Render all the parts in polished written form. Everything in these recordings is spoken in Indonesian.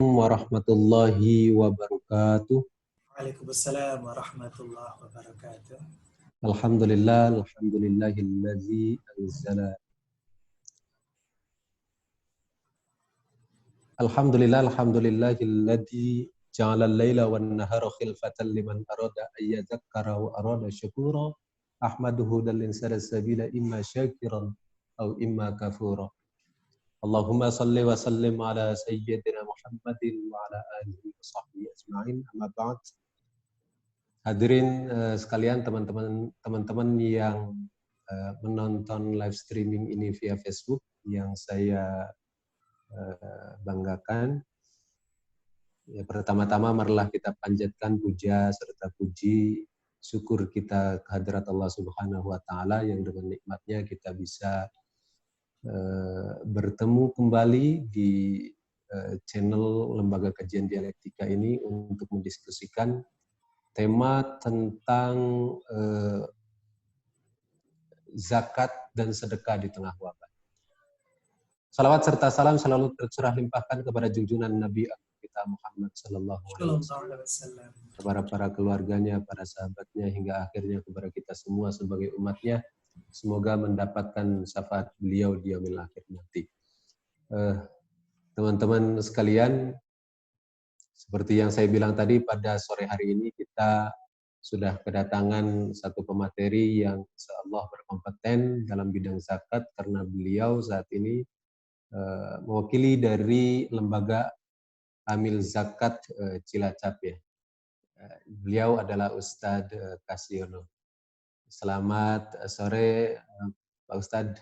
Warahmatullahi wabarakatuh. Waalaikumsalam warahmatullahi wabarakatuh. Alhamdulillahillazi anzala. Alhamdulillahilladzi ja'ala al-laila wan-nahara khilfatan liman arada ayyadzakkara wa arada syukura. Ahmaduhu dal insana sabila imma syakiran aw imma kafura. Allahumma salli wa sallim ala sayyidina Muhammadin wa ala alihi wa sahbihi ajma'in. Amma ba'd. Hadirin sekalian, teman-teman yang menonton live streaming ini via Facebook yang saya banggakan. Ya, pertama-tama marilah kita panjatkan puja serta puji syukur kita kehadirat Allah Subhanahu wa taala yang dengan nikmatnya kita bisa bertemu kembali di channel Lembaga Kajian Dialektika ini untuk mendiskusikan tema tentang zakat dan sedekah di tengah wabah. Salawat serta salam selalu tercurah limpahkan kepada junjungan Nabi kita Muhammad sallallahu alaihi wasallam, kepada para keluarganya, para sahabatnya, hingga akhirnya kepada kita semua sebagai umatnya. Semoga mendapatkan syafaat beliau di yaumil akhir nanti. Teman-teman sekalian, seperti yang saya bilang tadi, pada sore hari ini kita sudah kedatangan satu pemateri yang insyaallah berkompeten dalam bidang zakat, karena beliau saat ini mewakili dari lembaga Amil Zakat Cilacap ya. Beliau adalah Ustadz Kasyono. Selamat sore Pak Ustadz.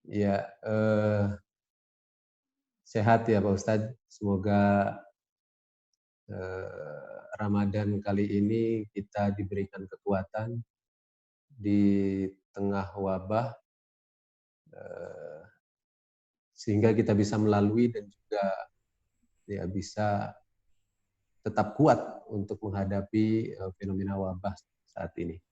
Ya, sehat ya Pak Ustadz. Semoga Ramadan kali ini kita diberikan kekuatan di tengah wabah, sehingga kita bisa melalui dan juga ya bisa tetap kuat untuk menghadapi fenomena wabah saat ini.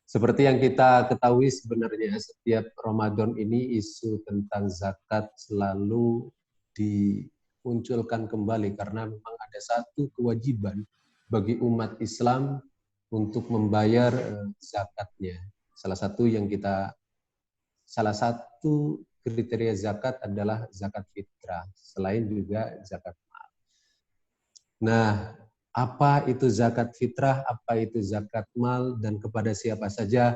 Seperti yang kita ketahui sebenarnya setiap Ramadan ini isu tentang zakat selalu dimunculkan kembali karena memang ada satu kewajiban bagi umat Islam untuk membayar zakatnya. Salah satu kriteria zakat adalah zakat fitrah, selain juga zakat mal. Nah, apa itu zakat fitrah, apa itu zakat mal, dan kepada siapa saja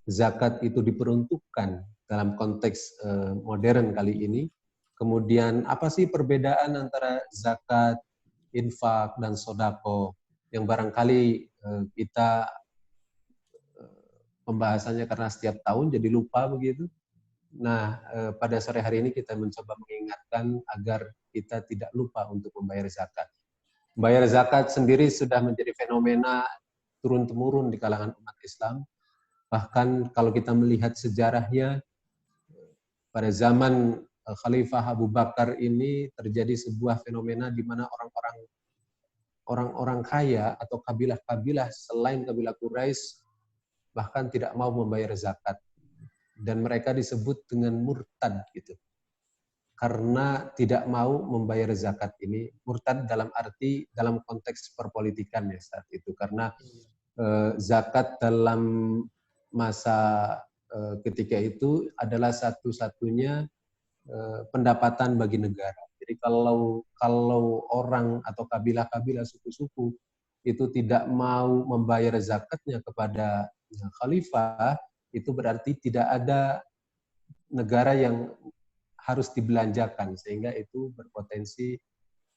zakat itu diperuntukkan dalam konteks modern kali ini. Kemudian apa sih perbedaan antara zakat, infak, dan sodako yang barangkali kita pembahasannya karena setiap tahun jadi lupa begitu. Nah, pada sore hari ini kita mencoba mengingatkan agar kita tidak lupa untuk membayar zakat. Membayar zakat sendiri sudah menjadi fenomena turun-temurun di kalangan umat Islam. Bahkan kalau kita melihat sejarahnya, pada zaman Khalifah Abu Bakar ini terjadi sebuah fenomena di mana orang-orang kaya atau kabilah-kabilah selain kabilah Quraisy bahkan tidak mau membayar zakat. Dan mereka disebut dengan murtad gitu. Karena tidak mau membayar zakat ini. Murtad dalam konteks perpolitikan ya saat itu. Karena zakat dalam masa ketika itu adalah satu-satunya pendapatan bagi negara. Jadi kalau orang atau kabilah-kabilah suku-suku itu tidak mau membayar zakatnya kepada khalifah, itu berarti tidak ada negara yang harus dibelanjakan, sehingga itu berpotensi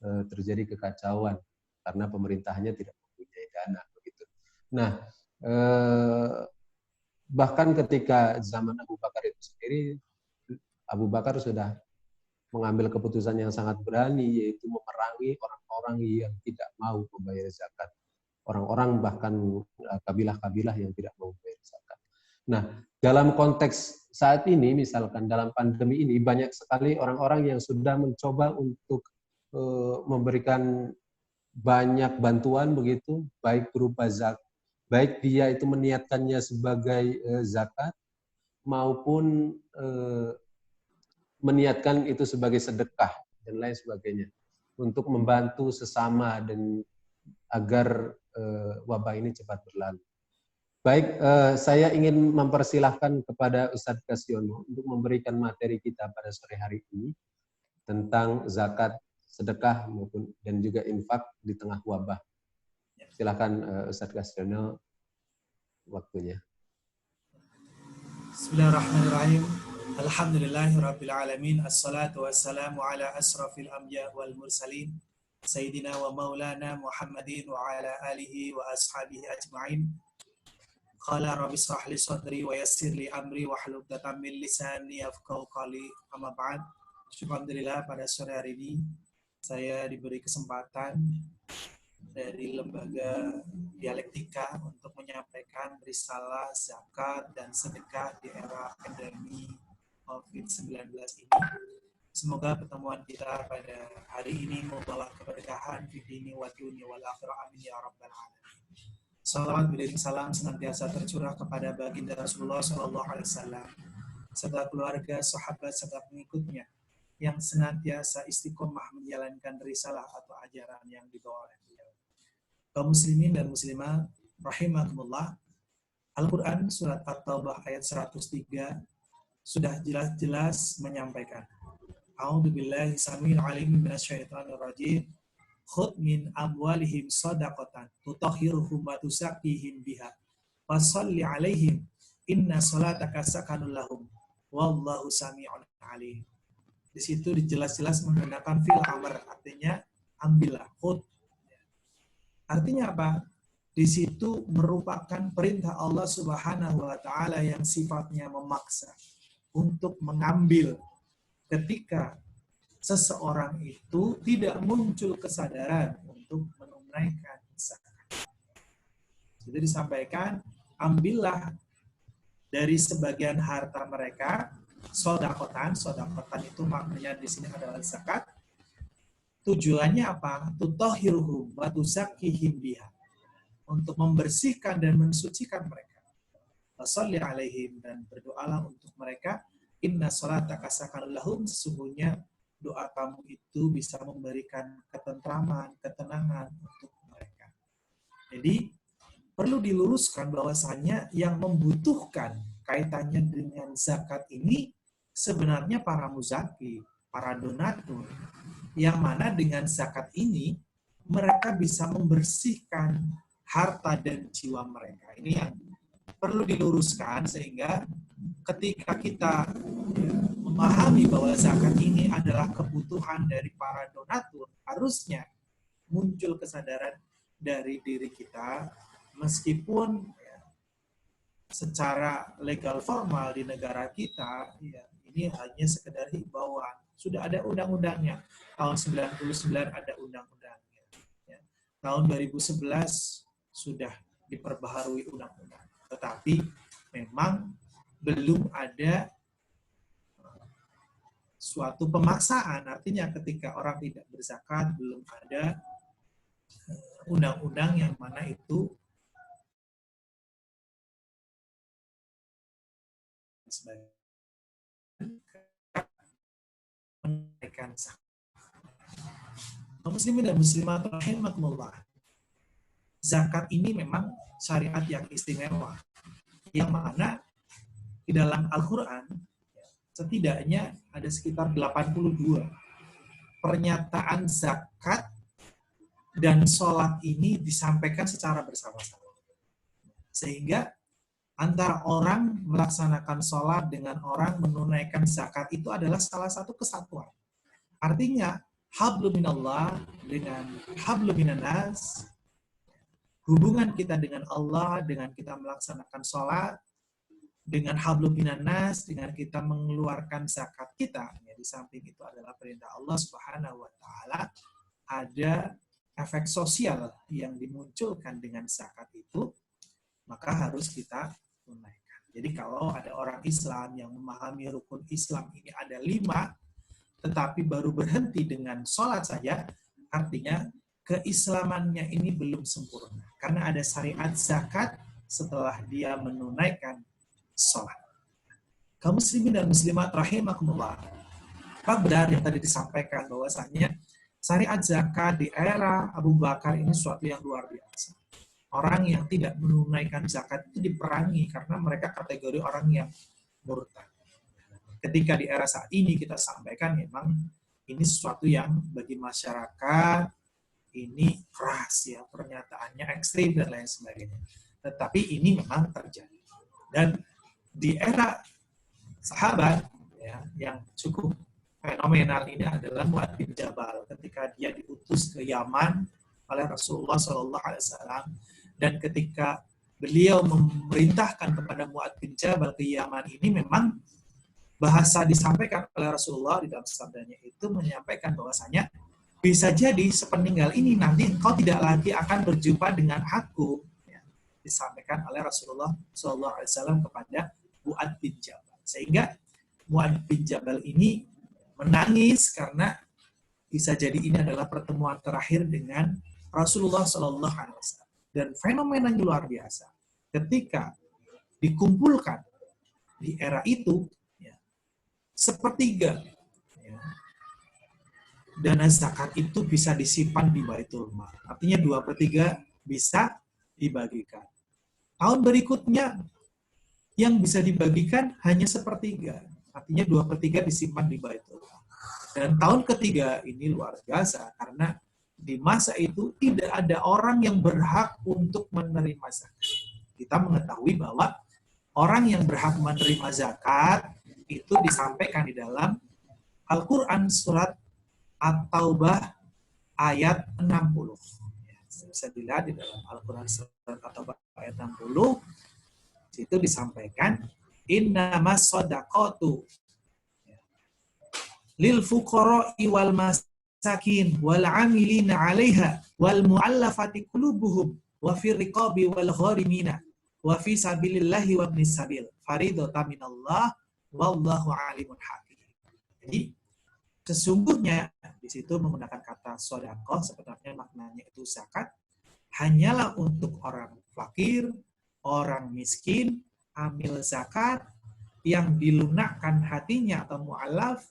terjadi kekacauan karena pemerintahnya tidak mempunyai dana begitu. Nah, bahkan ketika zaman Abu Bakar itu sendiri, Abu Bakar sudah mengambil keputusan yang sangat berani, yaitu memerangi orang-orang yang tidak mau membayar zakat. Orang-orang bahkan kabilah-kabilah yang tidak mau membayar zakat. Nah, dalam konteks saat ini, misalkan dalam pandemi ini, banyak sekali orang-orang yang sudah mencoba untuk memberikan banyak bantuan begitu, baik berupa zakat, baik dia itu meniatkannya sebagai zakat, maupun meniatkan itu sebagai sedekah dan lain sebagainya untuk membantu sesama dan agar wabah ini cepat berlalu. Baik, saya ingin mempersilahkan kepada Ustadz Kasyono untuk memberikan materi kita pada sore hari ini tentang zakat, sedekah maupun dan juga infak di tengah wabah. Silakan Ustadz Kasyono, waktunya. Bismillahirrahmanirrahim. Alhamdulillahirabbil alamin. Assalatu wassalamu ala asrafil anbiya wal mursalin. Sayyidina wa maulana Muhammadin wa ala alihi wa ashabihi ajma'in. Qala rabbi shrah li sadri wa yassir li amri wa hlul 'uqdatam min lisani yafqahu qawli. Amma ba'd. Alhamdulillah pada sore hari ini saya diberi kesempatan dari lembaga dialektika untuk menyampaikan risalah zakat dan sedekah di era pandemi COVID-19 ini. Semoga pertemuan kita pada hari ini membawa keberkahan di dini wa dunya wal akhirah, amin ya rabbal alamin. Salawat beriring salam senantiasa tercurah kepada baginda Rasulullah SAW serta keluarga, sahabat serta pengikutnya yang senantiasa istiqomah menjalankan risalah atau ajaran yang dibawa oleh beliau. Kaum muslimin dan muslimat rahimakumullah, Al-Quran surat At-Taubah ayat 103 sudah jelas-jelas menyampaikan, A'udzubillahi samil alim minasyaitonir rajim, khudh min amwalihim shadaqatan tutahhiruhum wa tuzakkihim biha wa shalli 'alaihim inna salataka sakanun lahum wallahu sami'un 'alim. Di situ dijelas-jelas menggunakan fil amr, artinya ambillah, khudh. Artinya apa? Di situ merupakan perintah Allah Subhanahu wa taala yang sifatnya memaksa untuk mengambil ketika seseorang itu tidak muncul kesadaran untuk menunaikan zakat. Jadi disampaikan, ambillah dari sebagian harta mereka, sodakotan itu maknanya di sini adalah zakat. Tujuannya apa? Tutahhiruhum wa tuzakkihim biha, untuk membersihkan dan mensucikan mereka. Washalli alaihim, dan berdoalah untuk mereka. Inna salataka sakanun lahum, sesungguhnya doa kamu itu bisa memberikan ketentraman, ketenangan untuk mereka. Jadi perlu diluruskan bahwasanya yang membutuhkan kaitannya dengan zakat ini sebenarnya para muzaki, para donatur, yang mana dengan zakat ini mereka bisa membersihkan harta dan jiwa mereka. Ini yang perlu diluruskan, sehingga ketika kita memahami bahwa zakat ini adalah kebutuhan dari para donatur, harusnya muncul kesadaran dari diri kita, meskipun ya, secara legal formal di negara kita ya, ini hanya sekedar himbauan. Sudah ada undang-undangnya. Tahun 99 ada undang-undangnya. Ya. Tahun 2011 sudah diperbaharui undang-undang. Tetapi memang belum ada suatu pemaksaan, artinya ketika orang tidak berzakat, belum ada undang-undang yang mana itu menunaikan zakat. Muslimin dan muslimat rahimakumullah, zakat ini memang syariat yang istimewa, yang mana di dalam Al-Quran setidaknya ada sekitar 82 pernyataan zakat dan sholat ini disampaikan secara bersama-sama. Sehingga antara orang melaksanakan sholat dengan orang menunaikan zakat itu adalah salah satu kesatuan. Artinya, hablum minallah dengan hablum minannas, hubungan kita dengan Allah, dengan kita melaksanakan sholat, dengan hablum minannas, dengan kita mengeluarkan zakat kita, ya, di samping itu adalah perintah Allah Subhanahu wa taala, ada efek sosial yang dimunculkan dengan zakat itu, maka harus kita tunaikan. Jadi kalau ada orang Islam yang memahami rukun Islam ini ada 5, tetapi baru berhenti dengan sholat saja, artinya keislamannya ini belum sempurna. Karena ada syariat zakat setelah dia menunaikan sholat. Kaum muslimin dan muslimat rahimakumullah, Apa benar yang tadi disampaikan bahwasanya syariat zakat di era Abu Bakar ini suatu yang luar biasa. Orang yang tidak menunaikan zakat itu diperangi karena mereka kategori orang yang murtad. Ketika di era saat ini kita sampaikan memang ini sesuatu yang bagi masyarakat ini keras ya, pernyataannya ekstrim dan lain sebagainya. Tetapi ini memang terjadi. Dan di era sahabat ya, yang cukup fenomenal ini adalah Mu'adz bin Jabal ketika dia diutus ke Yaman oleh Rasulullah SAW, dan ketika beliau memerintahkan kepada Mu'adz bin Jabal ke Yaman ini, memang bahasa disampaikan oleh Rasulullah di dalam sabdanya itu menyampaikan bahwasanya bisa jadi sepeninggal ini nanti engkau tidak lagi akan berjumpa dengan aku, ya, disampaikan oleh Rasulullah SAW kepada Mu'adz bin Jabal, sehingga Mu'adz bin Jabal ini menangis karena bisa jadi ini adalah pertemuan terakhir dengan Rasulullah SAW. Dan fenomena yang luar biasa ketika dikumpulkan di era itu ya, sepertiga ya, dana zakat itu bisa disimpan di Baitul Mal. Artinya 2/3 bisa dibagikan. Tahun berikutnya yang bisa dibagikan hanya 1/3. Artinya 2/3 disimpan di Baitul Mal. Dan tahun ketiga ini luar biasa karena di masa itu tidak ada orang yang berhak untuk menerima zakat. Kita mengetahui bahwa orang yang berhak menerima zakat itu disampaikan di dalam Al-Quran surat At-Taubah ayat 60. Bisa dilihat di dalam Al-Quran surat At-Taubah ayat 60. Itu disampaikan innamas shadaqatu lil fuqara'i wal masakin wal 'amilina 'alaiha wal mu'allafati qulubuhum wa fir riqabi wal gharimina wa fi sabilillahi wa ibnis sabil faridatan minallah wallahu 'alimun hakim. Jadi sesungguhnya di situ menggunakan kata sedekah, sebenarnya maknanya itu zakat hanyalah untuk orang fakir, orang miskin, amil zakat yang dilunakkan hatinya atau mu'alaf,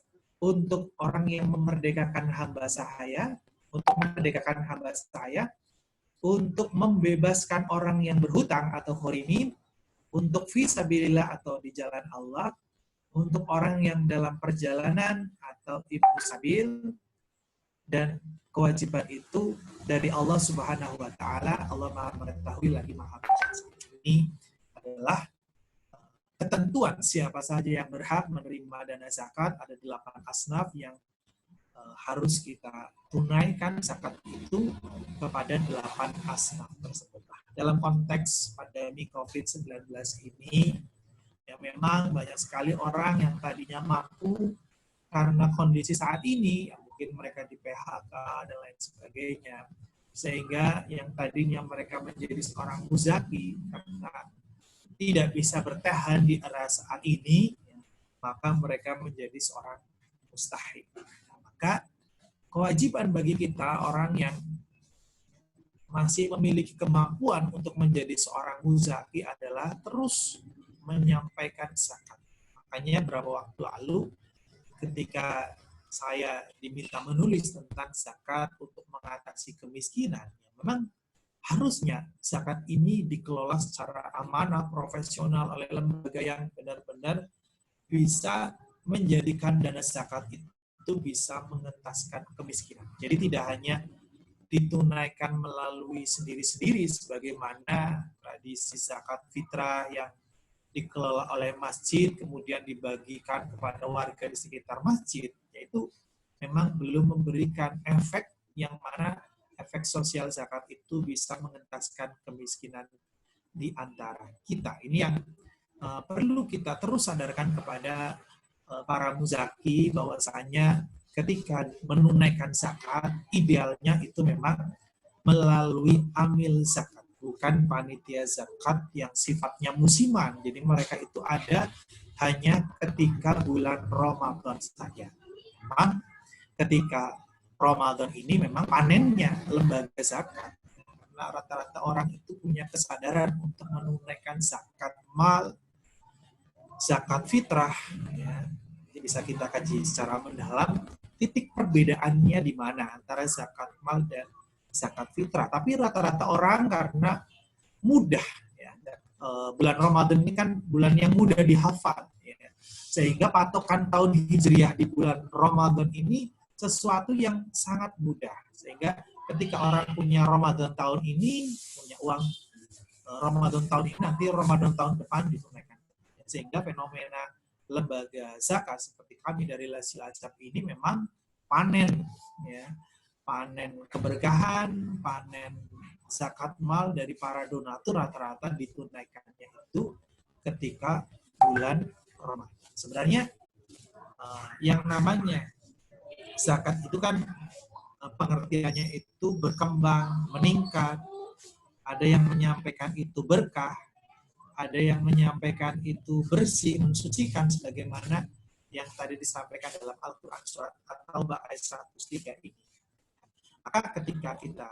untuk orang yang memerdekakan hamba sahaya, untuk memerdekakan hamba saya, untuk membebaskan orang yang berhutang atau khorimin, untuk fisabilillah atau di jalan Allah, untuk orang yang dalam perjalanan atau ibnu sabil, dan kewajiban itu dari Allah Subhanahu wa taala. Allah Maha mengetahui lagi Maha bijaksana. Ini adalah ketentuan siapa saja yang berhak menerima dana zakat. Ada 8 asnaf yang harus kita tunaikan zakat itu kepada 8 asnaf tersebut. Dalam konteks pandemi COVID-19 ini, ya memang banyak sekali orang yang tadinya mampu karena kondisi saat ini, ya mungkin mereka di PHK dan lain sebagainya, sehingga yang tadinya mereka menjadi seorang muzaki karena tidak bisa bertahan di era saat ini, maka mereka menjadi seorang mustahik. Maka kewajiban bagi kita orang yang masih memiliki kemampuan untuk menjadi seorang muzaki adalah terus menyampaikan zakat. Makanya beberapa waktu lalu ketika saya diminta menulis tentang zakat untuk mengatasi kemiskinan, memang harusnya zakat ini dikelola secara amanah, profesional oleh lembaga yang benar-benar bisa menjadikan dana zakat itu bisa mengentaskan kemiskinan. Jadi tidak hanya ditunaikan melalui sendiri-sendiri sebagaimana tradisi zakat fitrah yang dikelola oleh masjid kemudian dibagikan kepada warga di sekitar masjid, yaitu memang belum memberikan efek yang mana efek sosial zakat itu bisa mengentaskan kemiskinan di antara kita. Ini yang perlu kita terus sadarkan kepada para muzaki bahwasanya ketika menunaikan zakat, idealnya itu memang melalui amil zakat, bukan panitia zakat yang sifatnya musiman. Jadi mereka itu ada hanya ketika bulan Ramadan saja. Memang ketika Ramadan ini memang panennya lembaga zakat. Karena rata-rata orang itu punya kesadaran untuk menunaikan zakat mal, zakat fitrah, ya. Jadi bisa kita kaji secara mendalam titik perbedaannya di mana antara zakat mal dan zakat fitrah. Tapi rata-rata orang karena mudah, ya, bulan Ramadan ini kan bulan yang mudah dihafal, ya, sehingga patokan tahun Hijriah di bulan Ramadan ini sesuatu yang sangat mudah, sehingga ketika orang punya Ramadan tahun ini, punya uang Ramadan tahun ini, nanti Ramadan tahun depan ditunaikan. Sehingga fenomena lembaga zakat seperti kami dari Lasil Ajab ini memang panen, ya, panen keberkahan, panen zakat mal dari para donatur rata-rata ditunaikannya itu ketika bulan Ramadan. Sebenarnya yang namanya zakat itu kan pengertiannya itu berkembang, meningkat. Ada yang menyampaikan itu berkah, ada yang menyampaikan itu bersih, mensucikan, sebagaimana yang tadi disampaikan dalam Al-Quran surat At-Taubah ayat 103 ini. Maka ketika kita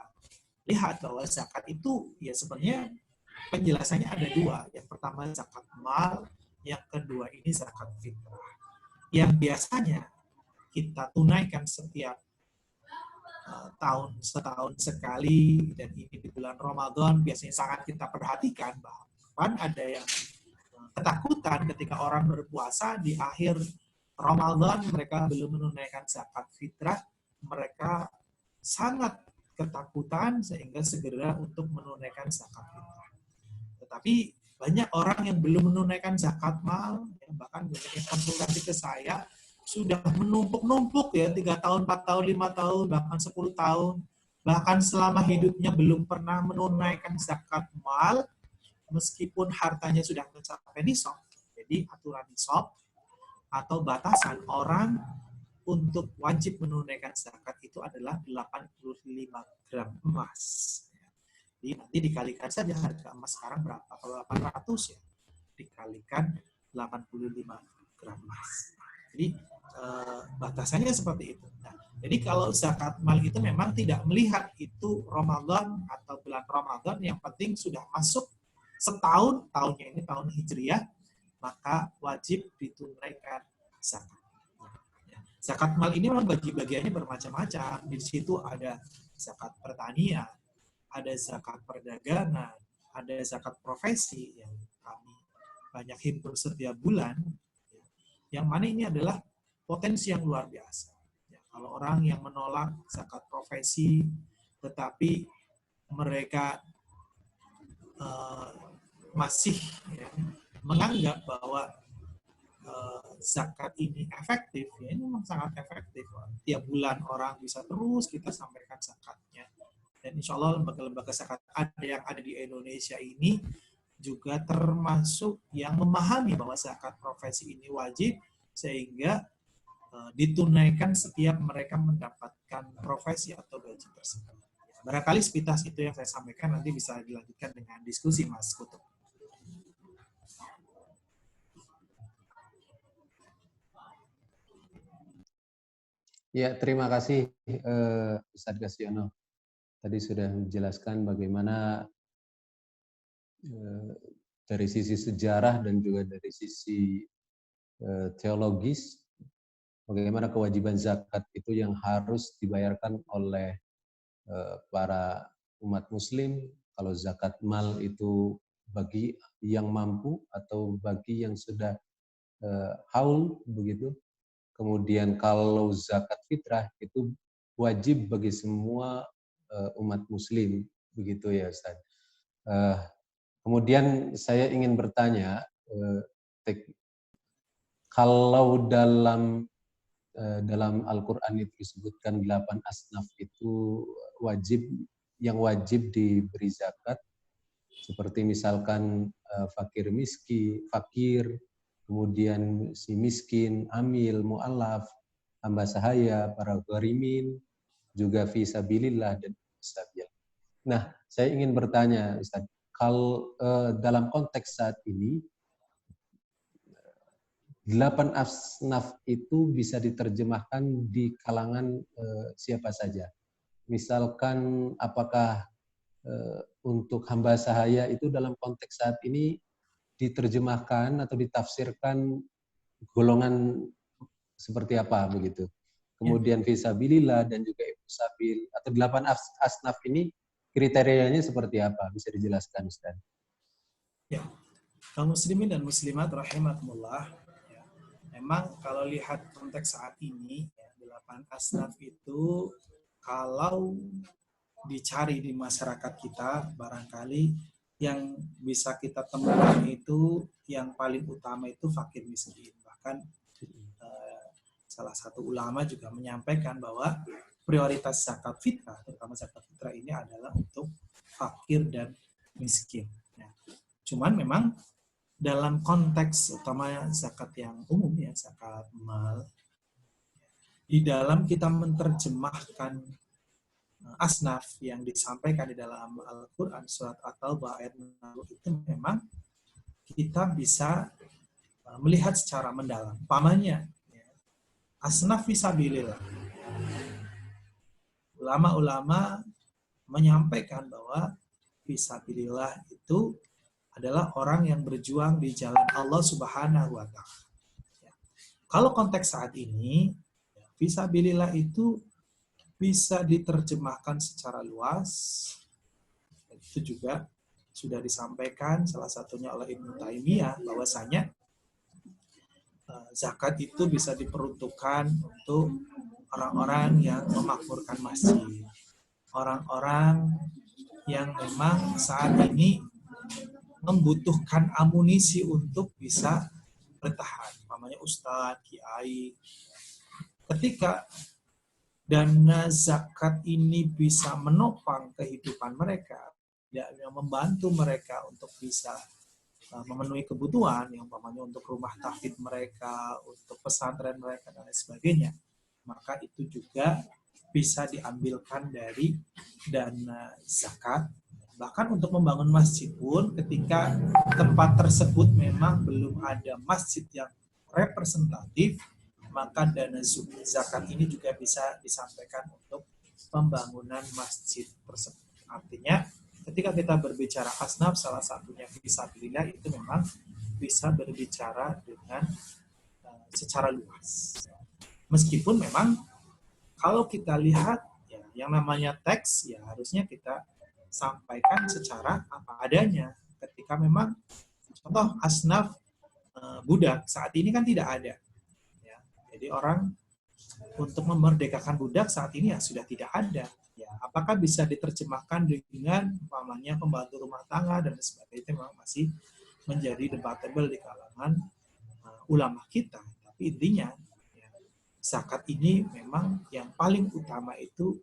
lihat bahwa zakat itu, ya sebenarnya penjelasannya ada dua. Yang pertama zakat mal, yang kedua ini zakat fitrah. Yang biasanya kita tunaikan setiap setahun sekali, dan ini di bulan Ramadan biasanya sangat kita perhatikan. Bahkan ada yang ketakutan ketika orang berpuasa di akhir Ramadan mereka belum menunaikan zakat fitrah, mereka sangat ketakutan sehingga segera untuk menunaikan zakat fitrah. Tetapi banyak orang yang belum menunaikan zakat mal, bahkan banyak yang konsultasi ke saya sudah menumpuk-numpuk, ya, 3 tahun, 4 tahun, 5 tahun, bahkan 10 tahun. Bahkan selama hidupnya belum pernah menunaikan zakat mal, meskipun hartanya sudah mencapai nisab. Jadi aturan nisab atau batasan orang untuk wajib menunaikan zakat itu adalah 85 gram emas. Jadi nanti dikalikan saja harga emas sekarang berapa. Kalau 800 ya, dikalikan 85 gram emas. Jadi batasannya seperti itu. Nah, jadi kalau zakat mal itu memang tidak melihat itu Ramadan atau bulan Ramadan, yang penting sudah masuk setahun, tahunnya ini tahun Hijriah, maka wajib ditunaikan zakat. Zakat mal ini memang bagi-bagiannya bermacam-macam. Di situ ada zakat pertanian, ada zakat perdagangan, ada zakat profesi yang kami banyak himpun setiap bulan. Yang mana ini adalah potensi yang luar biasa. Ya, kalau orang yang menolak zakat profesi, tetapi mereka masih, ya, menganggap bahwa zakat ini efektif, ya ini memang sangat efektif. Tiap bulan orang bisa terus kita sampaikan zakatnya. Dan insya Allah lembaga-lembaga zakat yang ada di Indonesia ini juga termasuk yang memahami bahwa zakat profesi ini wajib, sehingga ditunaikan setiap mereka mendapatkan profesi atau gaji tersebut. Barangkali sepintas itu yang saya sampaikan, nanti bisa dilanjutkan dengan diskusi Mas Kutub. Ya, terima kasih Ustaz Gasyono. Tadi sudah menjelaskan bagaimana dari sisi sejarah dan juga dari sisi teologis, bagaimana kewajiban zakat itu yang harus dibayarkan oleh para umat muslim. Kalau zakat mal itu bagi yang mampu atau bagi yang sudah haul begitu. Kemudian kalau zakat fitrah itu wajib bagi semua umat muslim, begitu ya Ustaz. Kemudian saya ingin bertanya, kalau dalam Al-Quran itu disebutkan 8 asnaf itu yang wajib diberi zakat, seperti misalkan fakir, kemudian si miskin, amil, mu'alaf, hamba sahaya, para gharimin, juga fi sabilillah dan sabil. Nah, saya ingin bertanya Ustaz, kalau dalam konteks saat ini 8 asnaf itu bisa diterjemahkan di kalangan siapa saja. Misalkan apakah untuk hamba sahaya itu dalam konteks saat ini diterjemahkan atau ditafsirkan golongan seperti apa begitu. Kemudian fisabilillah dan juga ibnu sabil atau 8 asnaf ini kriterianya seperti apa? Bisa dijelaskan, Ustaz? Ya, kaum muslimin dan muslimat rahimakumullah. Ya, memang kalau lihat konteks saat ini, ya, 8 asnaf itu kalau dicari di masyarakat kita, barangkali yang bisa kita temukan itu yang paling utama itu fakir miskin. Bahkan salah satu ulama juga menyampaikan bahwa prioritas zakat fitrah, terutama zakat fitrah ini adalah untuk fakir dan miskin. Ya. Cuman memang dalam konteks utama zakat yang umum, ya zakat mal, di dalam kita menerjemahkan asnaf yang disampaikan di dalam Al-Quran surat At-Taubah ayat 60 itu memang kita bisa melihat secara mendalam. Pamannya asnaf fisabilillah. Ulama-ulama menyampaikan bahwa fisabilillah itu adalah orang yang berjuang di jalan Allah Subhanahu wa Ta'ala. Kalau konteks saat ini, fisabilillah itu bisa diterjemahkan secara luas. Itu juga sudah disampaikan salah satunya oleh Ibnu Taimiyah bahwasanya zakat itu bisa diperuntukkan untuk orang-orang yang memakmurkan masjid, orang-orang yang memang saat ini membutuhkan amunisi untuk bisa bertahan, namanya ustadz, kiai. Ketika dana zakat ini bisa menopang kehidupan mereka, ya, membantu mereka untuk bisa memenuhi kebutuhan, yang umpamanya untuk rumah tahfidz mereka, untuk pesantren mereka, dan lain sebagainya, maka itu juga bisa diambilkan dari dana zakat. Bahkan untuk membangun masjid pun, ketika tempat tersebut memang belum ada masjid yang representatif, maka dana zakat ini juga bisa disampaikan untuk pembangunan masjid tersebut. Artinya, ketika kita berbicara asnaf, salah satunya fisabilillah itu memang bisa berbicara dengan secara luas. Meskipun memang kalau kita lihat ya, yang namanya teks ya harusnya kita sampaikan secara apa adanya. Ketika memang contoh asnaf budak saat ini kan tidak ada. Ya, jadi orang untuk memerdekakan budak saat ini ya sudah tidak ada. Ya, apakah bisa diterjemahkan dengan umpamanya pembantu rumah tangga dan sebagainya, itu memang masih menjadi debatable di kalangan ulama kita. Tapi intinya ya, zakat ini memang yang paling utama itu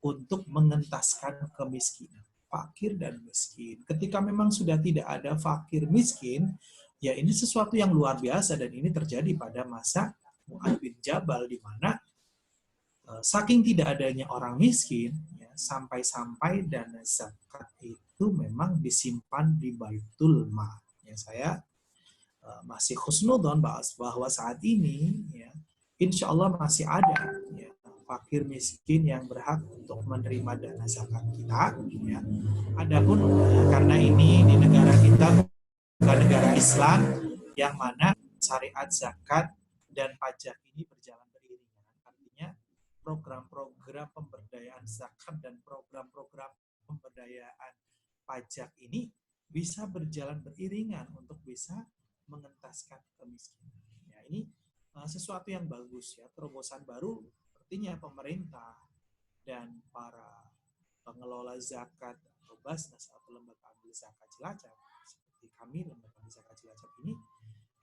untuk mengentaskan kemiskinan, fakir dan miskin. Ketika memang sudah tidak ada fakir miskin, ya ini sesuatu yang luar biasa, dan ini terjadi pada masa Mu'adz bin Jabal, di mana saking tidak adanya orang miskin, ya, sampai-sampai dana zakat itu memang disimpan di Baitul Mal. Ya, saya masih husnudon bahwa saat ini, ya, insya Allah masih ada ya, fakir miskin yang berhak untuk menerima dana zakat kita. Ya. Adapun karena ini di negara kita bukan negara Islam, yang mana syariat zakat dan pajak ini berjalan beriringan. Artinya program-program pemberdayaan zakat dan program-program pemberdayaan pajak ini bisa berjalan beriringan untuk bisa mengentaskan kemiskinan. Ya, ini sesuatu yang bagus ya, terobosan baru. Artinya pemerintah dan para pengelola zakat atau Basnas atau lembaga amil zakat Cilacap seperti kami lembaga amil zakat Cilacap ini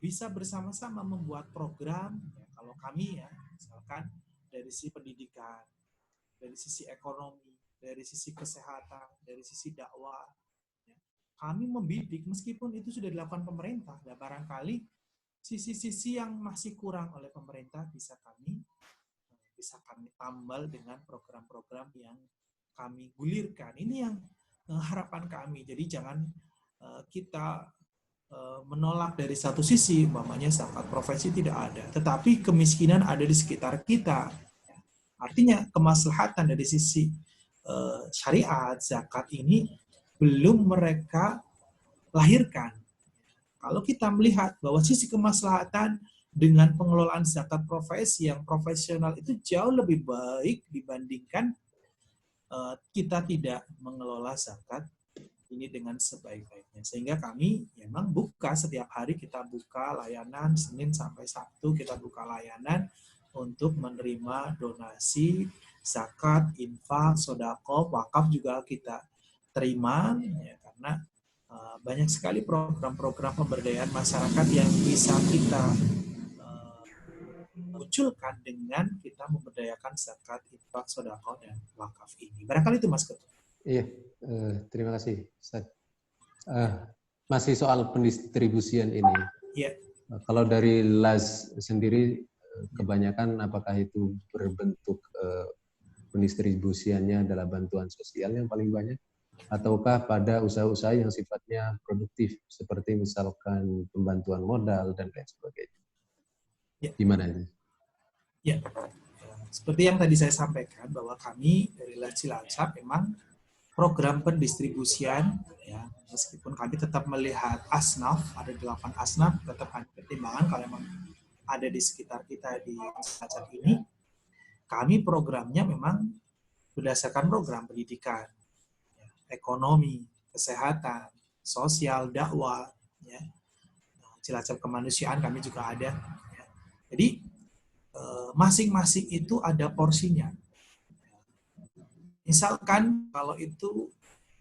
bisa bersama-sama membuat program. Ya, kalau kami ya misalkan dari sisi pendidikan, dari sisi ekonomi, dari sisi kesehatan, dari sisi dakwah, ya, kami membidik meskipun itu sudah dilakukan pemerintah. Ya, barangkali sisi-sisi yang masih kurang oleh pemerintah bisa kami tambal dengan program-program yang kami gulirkan. Ini yang harapan kami. Jadi jangan kita menolak dari satu sisi, umpamanya zakat profesi tidak ada, tetapi kemiskinan ada di sekitar kita. Artinya kemaslahatan dari sisi syariat zakat ini belum mereka lahirkan. Kalau kita melihat bahwa sisi kemaslahatan dengan pengelolaan zakat profesi yang profesional itu jauh lebih baik dibandingkan kita tidak mengelola zakat ini dengan sebaik-baiknya. Sehingga kami memang buka setiap hari, kita buka layanan Senin sampai Sabtu, kita buka layanan untuk menerima donasi, zakat, infak, sodako, wakaf juga kita terima, ya, karena banyak sekali program-program pemberdayaan masyarakat yang bisa kita munculkan dengan kita memberdayakan zakat, infak, sodako, dan wakaf ini. Barangkali itu Mas Ketua. Iya, terima kasih Ustaz. Masih soal pendistribusian ini. Iya. Kalau dari LAS sendiri, kebanyakan apakah itu berbentuk pendistribusiannya adalah bantuan sosial yang paling banyak, ataukah pada usaha-usaha yang sifatnya produktif, seperti misalkan pembantuan modal dan lain sebagainya? Ya. Gimana ini? Ya, seperti yang tadi saya sampaikan bahwa kami dari LAS Cilacap memang program pendistribusian, ya, meskipun kami tetap melihat asnaf, ada 8 asnaf, tetap kami pertimbangan kalau memang ada di sekitar kita di Cilacap ini, kami programnya memang berdasarkan program pendidikan, ya, ekonomi, kesehatan, sosial, dakwah, ya, Cilacap kemanusiaan kami juga ada. Ya. Jadi masing-masing itu ada porsinya. Misalkan kalau itu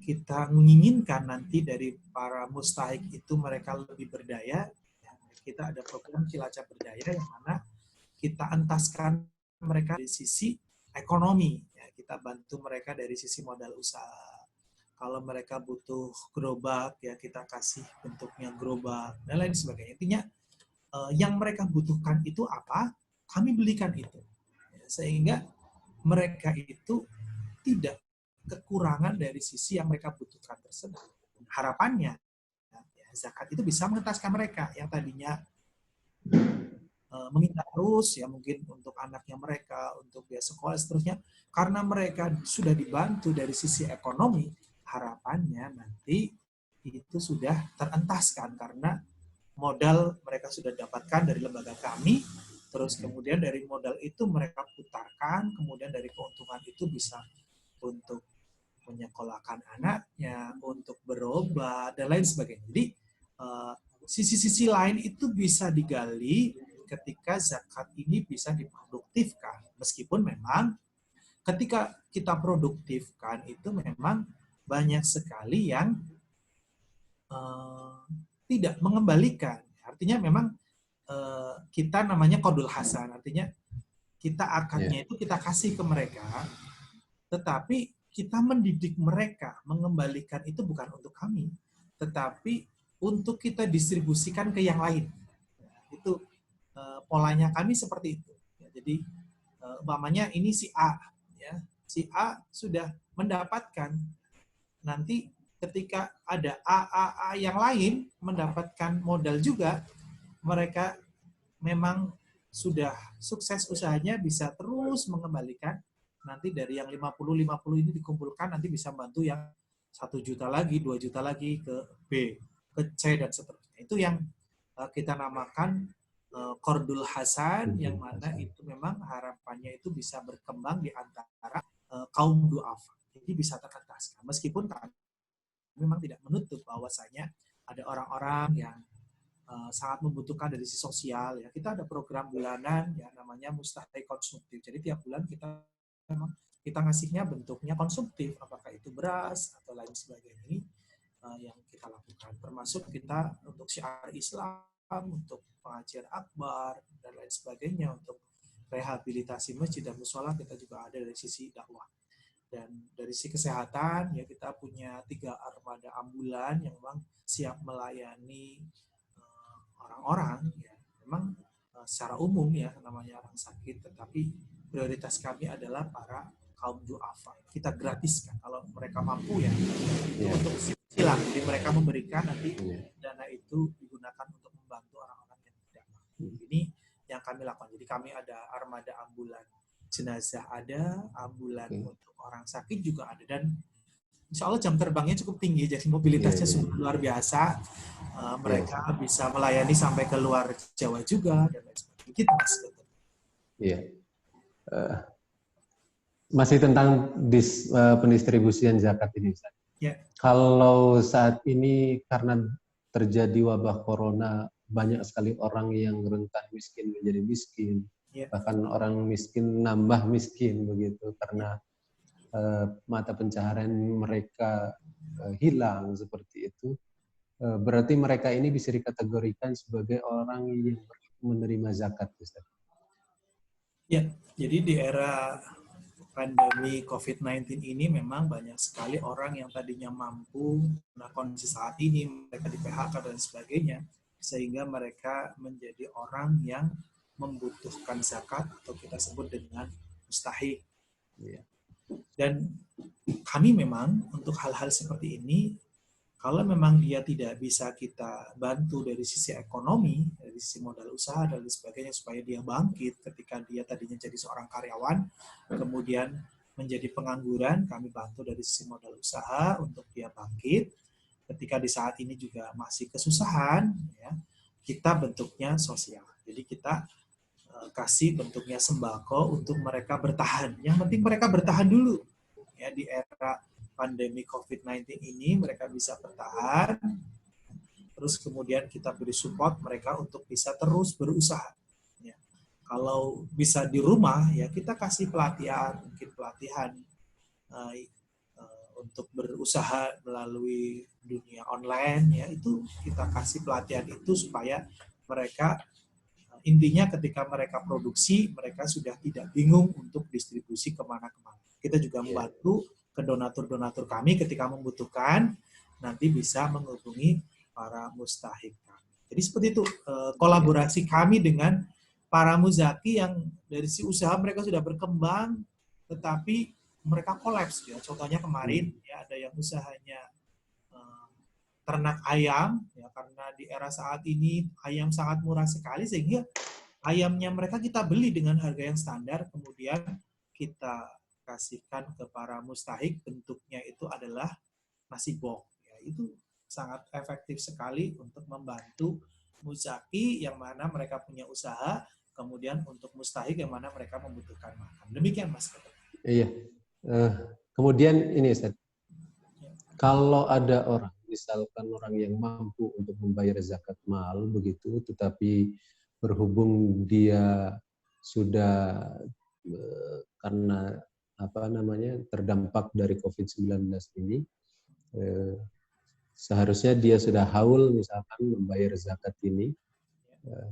kita menginginkan nanti dari para mustahik itu mereka lebih berdaya, ya, kita ada program Cilacap Berdaya yang mana kita entaskan mereka dari sisi ekonomi, ya, kita bantu mereka dari sisi modal usaha. Kalau mereka butuh gerobak, ya kita kasih bentuknya gerobak dan lain sebagainya. Intinya yang mereka butuhkan itu apa, kami belikan itu, ya, sehingga mereka itu tidak kekurangan dari sisi yang mereka butuhkan tersebut. Harapannya, ya, zakat itu bisa mengentaskan mereka yang tadinya meminta terus, ya mungkin untuk anaknya mereka, untuk biaya sekolah, seterusnya. Karena mereka sudah dibantu dari sisi ekonomi, harapannya nanti itu sudah terentaskan karena modal mereka sudah dapatkan dari lembaga kami, terus kemudian dari modal itu mereka putarkan, kemudian dari keuntungan itu bisa untuk menyekolahkan anaknya, untuk berobat, dan lain sebagainya. Jadi, sisi-sisi lain itu bisa digali ketika zakat ini bisa diproduktifkan. Meskipun memang ketika kita produktifkan itu memang banyak sekali yang tidak mengembalikan. Artinya memang kita namanya qadul hasan, artinya kita akadnya itu kita kasih ke mereka, tetapi kita mendidik mereka, mengembalikan itu bukan untuk kami, tetapi untuk kita distribusikan ke yang lain. Itu polanya kami seperti itu. Jadi umpamanya ini si A, ya, si A sudah mendapatkan, nanti ketika ada A yang lain mendapatkan modal juga, mereka memang sudah sukses usahanya, bisa terus mengembalikan. Nanti dari yang 50 ini dikumpulkan, nanti bisa bantu yang 1 juta lagi, 2 juta lagi ke B, ke C, dan seterusnya. Itu yang kita namakan qardul hasan, yang mana itu memang harapannya itu bisa berkembang di antara kaum du'afa. Jadi bisa terentaskan. Meskipun kami memang tidak menutup bahwasanya ada orang-orang yang sangat membutuhkan dari sisi sosial, ya. Kita ada program bulanan ya namanya Mustahik Konsumtif. Jadi tiap bulan kita memang kita ngasihnya bentuknya konsumtif, apakah itu beras atau lain sebagainya. Ini yang kita lakukan, termasuk kita untuk syiar Islam, untuk pengajian akbar dan lain sebagainya, untuk rehabilitasi masjid dan mushola kita juga ada dari sisi dakwah. Dan dari sisi kesehatan ya kita punya 3 armada ambulan yang memang siap melayani orang-orang, ya memang secara umum ya namanya orang sakit, tetapi prioritas kami adalah para kaum du'afa. Kita gratiskan kalau mereka mampu, ya itu untuk silang, jadi mereka memberikan, nanti dana itu digunakan untuk membantu orang-orang yang tidak mampu. Ini yang kami lakukan. Jadi kami ada armada ambulan jenazah, ada ambulan untuk orang sakit juga ada, dan insya Allah jam terbangnya cukup tinggi, jadi mobilitasnya sungguh luar biasa. Mereka bisa melayani sampai ke luar Jawa juga dan lain sebagainya. Gitu, Mas. Iya. Masih tentang pendistribusian zakat ini, Ustaz. Ya. Kalau saat ini karena terjadi wabah corona, banyak sekali orang yang rentan miskin menjadi miskin, bahkan orang miskin nambah miskin begitu karena mata pencaharian mereka hilang seperti itu. Berarti mereka ini bisa dikategorikan sebagai orang yang menerima zakat, Ustaz. Ya, jadi di era pandemi COVID-19 ini memang banyak sekali orang yang tadinya mampu, nah kondisi saat ini mereka di PHK dan sebagainya, sehingga mereka menjadi orang yang membutuhkan zakat atau kita sebut dengan mustahik. Dan kami memang untuk hal-hal seperti ini, kalau memang dia tidak bisa kita bantu dari sisi ekonomi, dari sisi modal usaha dan sebagainya supaya dia bangkit ketika dia tadinya jadi seorang karyawan, kemudian menjadi pengangguran, kami bantu dari sisi modal usaha untuk dia bangkit. Ketika di saat ini juga masih kesusahan, ya, kita bentuknya sosial. Jadi kita kasih bentuknya sembako untuk mereka bertahan. Yang penting mereka bertahan dulu. Ya, di era pandemi COVID-19 ini mereka bisa bertahan, terus kemudian kita beri support mereka untuk bisa terus berusaha. Ya. Kalau bisa di rumah, ya kita kasih pelatihan, mungkin pelatihan untuk berusaha melalui dunia online, ya itu kita kasih pelatihan itu supaya mereka intinya ketika mereka produksi, mereka sudah tidak bingung untuk distribusi kemana-kemana. Kita juga membantu ke donatur-donatur kami ketika membutuhkan, nanti bisa menghubungi para mustahik kami. Jadi seperti itu, kolaborasi kami dengan para muzaki yang dari si usaha mereka sudah berkembang, tetapi mereka kolaps. Ya. Contohnya kemarin, ya, ada yang usahanya ternak ayam, ya, karena di era saat ini ayam sangat murah sekali, sehingga ayamnya mereka kita beli dengan harga yang standar, kemudian kita kasihkan ke para mustahik, bentuknya itu adalah nasi bok. Ya, itu sangat efektif sekali untuk membantu muzaki yang mana mereka punya usaha, kemudian untuk mustahik yang mana mereka membutuhkan makan. Demikian, Mas. Iya. Kemudian ini, Ustaz. Kalau ada orang, misalkan orang yang mampu untuk membayar zakat mal begitu, tetapi berhubung dia sudah karena terdampak dari COVID-19 ini, seharusnya dia sudah haul misalkan membayar zakat ini,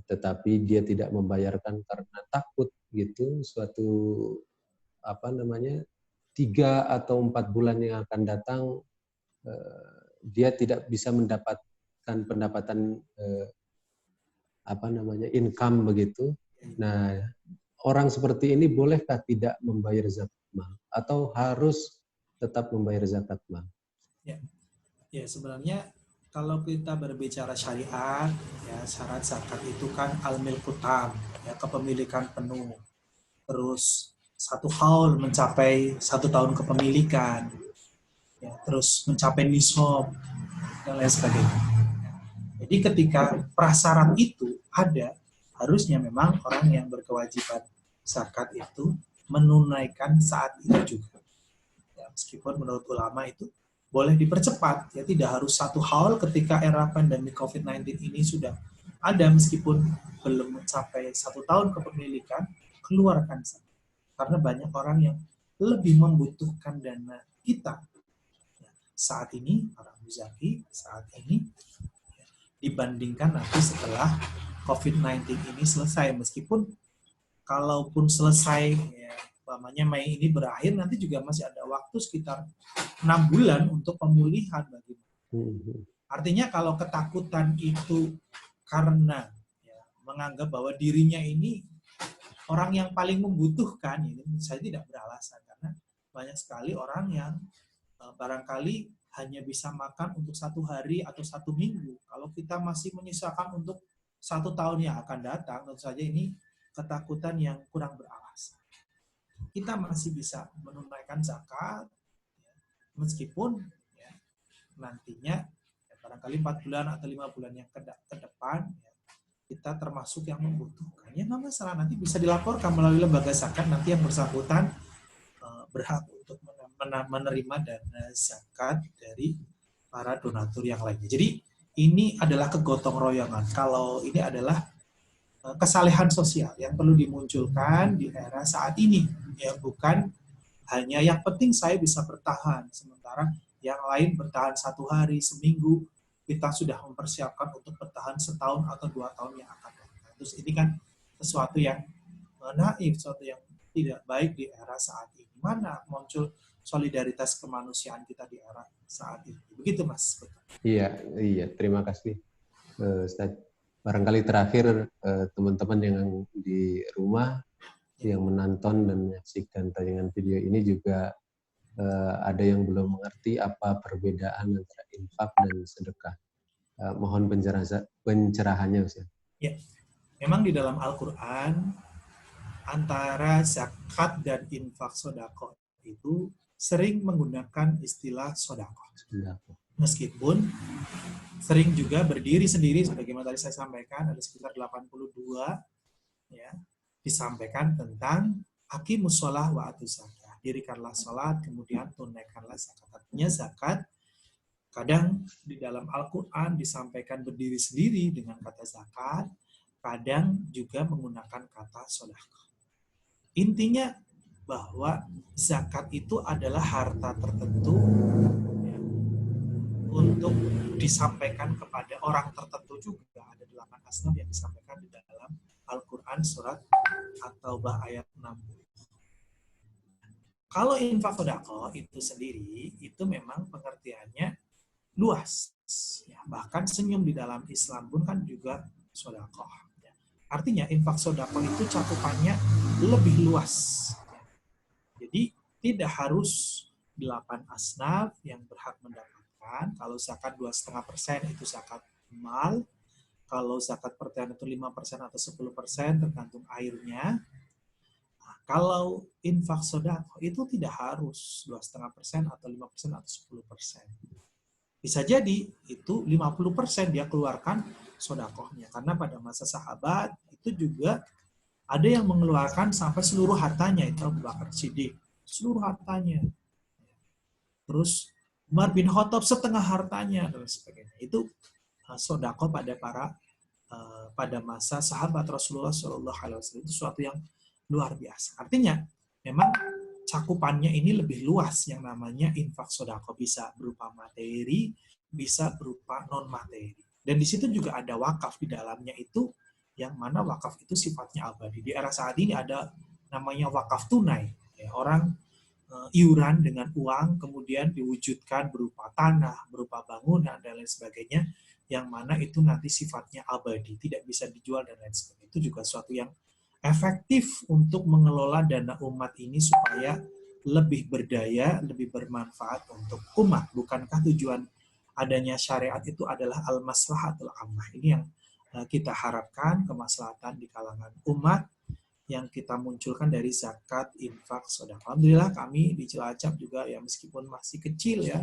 tetapi dia tidak membayarkan karena takut gitu, suatu 3 atau 4 bulan yang akan datang dia tidak bisa mendapatkan pendapatan income begitu. Nah, orang seperti ini bolehkah tidak membayar zakat mal atau harus tetap membayar zakat mal? Ya, sebenarnya kalau kita berbicara syariat, ya syarat zakat itu kan al-milku tam, ya kepemilikan penuh. Terus 1 haul mencapai 1 tahun kepemilikan, ya, terus mencapai nisab dan lain sebagainya. Jadi ketika prasyarat itu ada, harusnya memang orang yang berkewajiban zakat itu menunaikan saat itu juga. Ya, meskipun menurut ulama itu boleh dipercepat, ya tidak harus 1 haul ketika era pandemi COVID-19 ini sudah ada, meskipun belum mencapai 1 tahun kepemilikan, keluarkan zakat. Karena banyak orang yang lebih membutuhkan dana kita saat ini, para muzaki saat ini, dibandingkan nanti setelah COVID-19 ini selesai. Meskipun kalaupun selesai, ya, umpamanya Mei ini berakhir, nanti juga masih ada waktu sekitar 6 bulan untuk pemulihan bagi mereka. Artinya kalau ketakutan itu karena ya, menganggap bahwa dirinya ini orang yang paling membutuhkan, ini saya tidak beralasan, karena banyak sekali orang yang barangkali hanya bisa makan untuk 1 hari atau 1 minggu. Kalau kita masih menyisakan untuk 1 tahun yang akan datang, tentu saja ini ketakutan yang kurang beralasan. Kita masih bisa menunaikan zakat, Meskipun ya, nantinya ya, barangkali 4 bulan atau 5 bulan yang ke depan ya, kita termasuk yang membutuhkan. Ya nggak masalah, nanti bisa dilaporkan melalui lembaga zakat, nanti yang bersangkutan berhak untuk menerima dana zakat dari para donatur yang lainnya. Jadi ini adalah kegotong royongan. Kalau ini adalah kesalehan sosial yang perlu dimunculkan di era saat ini, ya bukan hanya yang penting saya bisa bertahan, sementara yang lain bertahan 1 hari, seminggu, kita sudah mempersiapkan untuk bertahan setahun atau 2 tahun yang akan datang. Terus ini kan sesuatu yang naif, sesuatu yang tidak baik di era saat ini. Mana muncul solidaritas kemanusiaan kita di era saat ini. Begitu Mas. Iya, iya. Terima kasih, Ustaz. Barangkali terakhir teman-teman yang di rumah yang menonton dan menyaksikan tayangan video ini juga ada yang belum mengerti apa perbedaan antara infak dan sedekah. Mohon pencerahannya, Ustaz. Ya, memang di dalam Al-Quran antara zakat dan infak sodako itu sering menggunakan istilah sodako. Meskipun sering juga berdiri sendiri, sebagaimana tadi saya sampaikan, ada sekitar 82 ya, disampaikan tentang aqimus sholah wa atuz zakat. Dirikanlah sholat, kemudian tunaikanlah zakat. Artinya zakat kadang di dalam Al-Quran disampaikan berdiri sendiri dengan kata zakat, kadang juga menggunakan kata sodako. Intinya bahwa zakat itu adalah harta tertentu ya, untuk disampaikan kepada orang tertentu juga. Ada 8 asnaf yang disampaikan di dalam Al-Quran surat At-Taubah ayat 60. Kalau infak sodako itu sendiri, itu memang pengertiannya luas. Ya, bahkan senyum di dalam Islam pun kan juga sodako. Ya. Artinya infak sodako itu cakupannya lebih luas. Ya. Jadi tidak harus 8 asnaf yang berhak mendapatkan. Kalau zakat 2,5% itu zakat mal. Kalau zakat pertanian itu 5% atau 10% tergantung airnya. Nah, kalau infak sodako itu tidak harus 2,5% atau 5% atau 10%. Bisa jadi itu 50% dia keluarkan sodakohnya. Karena pada masa sahabat itu juga ada yang mengeluarkan sampai seluruh hartanya, itu Abu Bakar Siddiq. Seluruh hartanya. Terus Umar bin Khattab setengah hartanya dan sebagainya. Itu sodakoh pada masa sahabat Rasulullah SAW. Itu sesuatu yang luar biasa. Artinya memang cakupannya ini lebih luas, yang namanya infak sodako, bisa berupa materi, bisa berupa non materi. Dan di situ juga ada wakaf di dalamnya itu, yang mana wakaf itu sifatnya abadi. Di era saat ini ada namanya wakaf tunai. Ya, orang iuran dengan uang kemudian diwujudkan berupa tanah, berupa bangunan dan lain sebagainya, yang mana itu nanti sifatnya abadi, tidak bisa dijual dan lain sebagainya. Itu juga suatu yang efektif untuk mengelola dana umat ini supaya lebih berdaya, lebih bermanfaat untuk umat. Bukankah tujuan adanya syariat itu adalah al-maslahatul ammah? Ini yang kita harapkan, kemaslahatan di kalangan umat yang kita munculkan dari zakat, infak, sedekah. Alhamdulillah kami di Cilacap juga ya, meskipun masih kecil ya,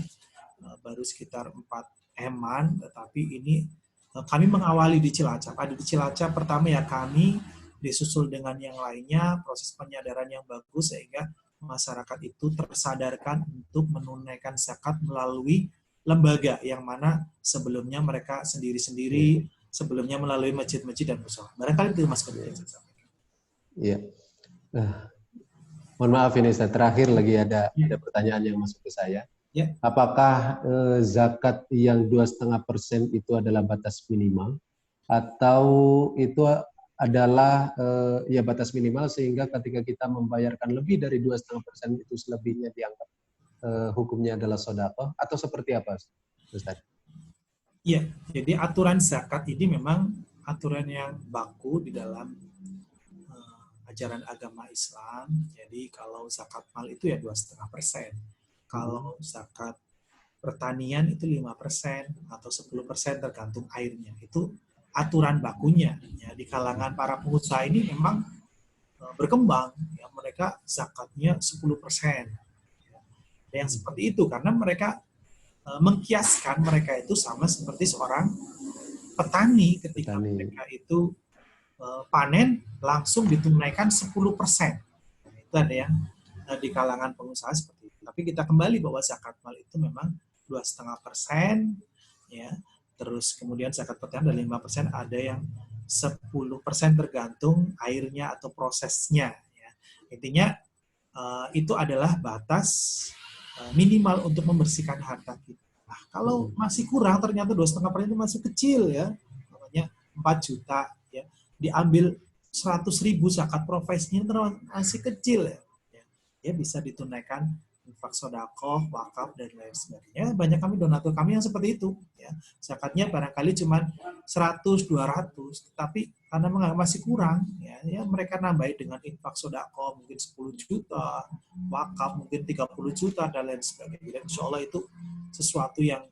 baru sekitar 4 eman, tetapi ini kami mengawali di Cilacap. Ada di Cilacap pertama ya kami, disusul dengan yang lainnya, proses penyadaran yang bagus sehingga masyarakat itu tersadarkan untuk menunaikan zakat melalui lembaga yang mana sebelumnya mereka sendiri-sendiri, sebelumnya melalui masjid-masjid dan musola. Barangkali itu Mas Ketua. Iya. Mohon maaf ini saya terakhir lagi ada pertanyaan yang masuk ke saya. Ya. Apakah zakat yang 2,5% itu adalah batas minimal atau itu adalah ya batas minimal sehingga ketika kita membayarkan lebih dari 2,5% itu selebihnya dianggap hukumnya adalah sedekah, atau seperti apa, Ustaz? Iya, jadi aturan zakat ini memang aturan yang baku di dalam ajaran agama Islam. Jadi kalau zakat mal itu ya 2,5%. Kalau zakat pertanian itu 5% atau 10% tergantung airnya. Itu aturan bakunya. Ya, di kalangan para pengusaha ini memang berkembang. Ya, mereka zakatnya 10%. Ada yang seperti itu karena mereka mengkiaskan mereka itu sama seperti seorang petani ketika mereka itu panen langsung ditunaikan 10%. Itu ada yang di kalangan pengusaha seperti itu. Tapi kita kembali bahwa zakat mal itu memang 2,5%, ya. Terus kemudian zakat pertanian ada 5%, ada yang 10% tergantung airnya atau prosesnya. Ya. Intinya itu adalah batas minimal untuk membersihkan harta kita. Nah, kalau masih kurang, ternyata 2,5% itu masih kecil ya, namanya 4 juta, ya, diambil 100.000 zakat profesinya masih kecil ya. Ya bisa ditunaikan infak sedekah, wakaf dan lain sebagainya. Banyak donatur kami yang seperti itu. Ya. Zakatnya barangkali cuma 100, 200, tapi karena masih kurang, ya mereka nambahin dengan infak sedekah mungkin 10 juta, wakaf mungkin 30 juta dan lain sebagainya. Dan insya Allah itu sesuatu yang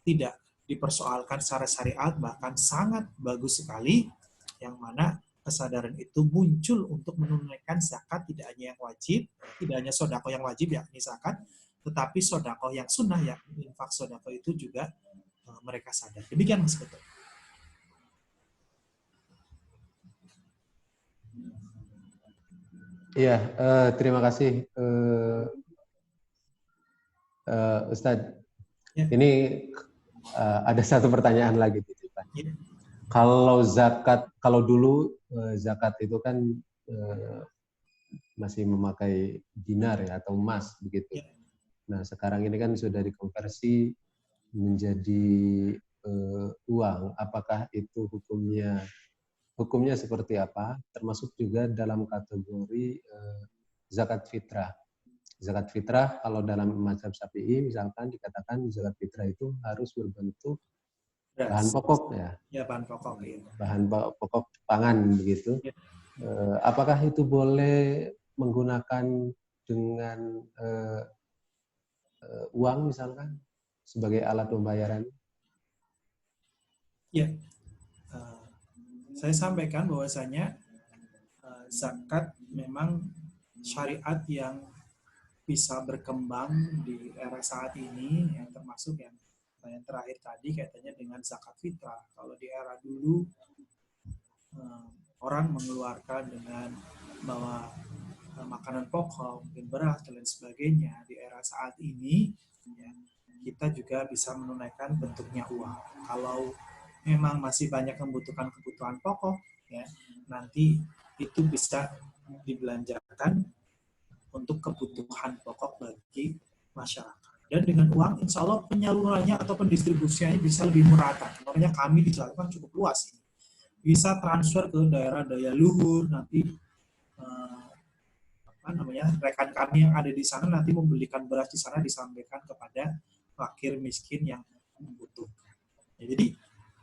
tidak dipersoalkan secara syariat, bahkan sangat bagus sekali, yang mana kesadaran itu muncul untuk menunaikan zakat tidak hanya yang wajib, tidak hanya sodako yang wajib yakni zakat, tetapi sodako yang sunnah yakni infak sodako itu juga mereka sadar. Demikian Mas Betul. Iya, terima kasih Ustadz. Ya. Ini ada satu pertanyaan lagi, Pak. Ya. Kalau dulu zakat itu kan masih memakai dinar ya atau emas begitu. Ya. Nah sekarang ini kan sudah dikonversi menjadi uang. Apakah itu hukumnya seperti apa? Termasuk juga dalam kategori zakat fitrah. Zakat fitrah kalau dalam mazhab Syafi'i misalkan dikatakan zakat fitrah itu harus berbentuk bahan pokok ya. Ya bahan pokok. Ya. Bahan pokok pangan begitu. Ya. Apakah itu boleh menggunakan dengan uang misalkan sebagai alat pembayaran? Ya, saya sampaikan bahwasanya zakat memang syariat yang bisa berkembang di era saat ini, yang termasuk yang terakhir tadi kaitannya dengan zakat fitrah. Kalau di era dulu orang mengeluarkan dengan bawa makanan pokok, mungkin beras dan lain sebagainya. Di era saat ini ya, kita juga bisa menunaikan bentuknya uang. Kalau memang masih banyak membutuhkan kebutuhan pokok, ya nanti itu bisa dibelanjakan untuk kebutuhan pokok bagi masyarakat. Dan dengan uang, insya Allah penyalurannya atau pendistribusiannya bisa lebih merata. Makanya kami di Jawa kan cukup luas. Bisa transfer ke daerah daya luhur, nanti rekan kami yang ada di sana nanti membelikan beras di sana disampaikan kepada fakir miskin yang membutuhkan. Jadi